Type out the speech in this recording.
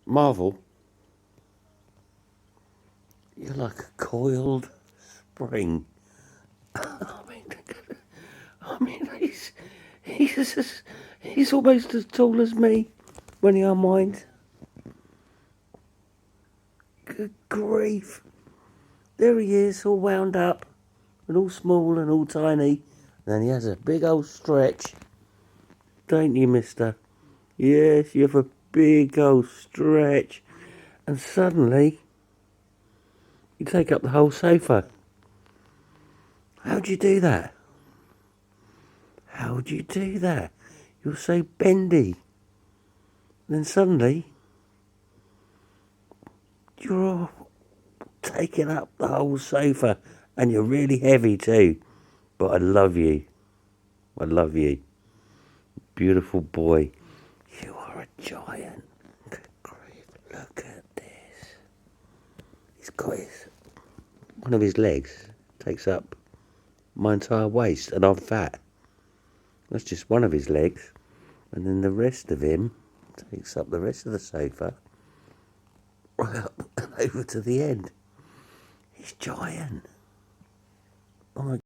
Marvel, you're like a coiled spring. I mean, I mean, he's almost as tall as me when he unwinds. Good grief! There he is, all wound up, and all small and all tiny. And he has a big old stretch, don't you, mister? Yes, you have a big old stretch. And suddenly, you take up the whole sofa. How'd you do that? How'd you do that? You're so bendy. Then suddenly, you're all taking up the whole sofa. And you're really heavy too. But I love you. I love you. Beautiful boy. You are a giant. Good grief. Look at this. He's got one of his legs takes up my entire waist, and I'm fat. That's just one of his legs. And then the rest of him takes up the rest of the sofa, right up and over to the end. He's giant. Oh my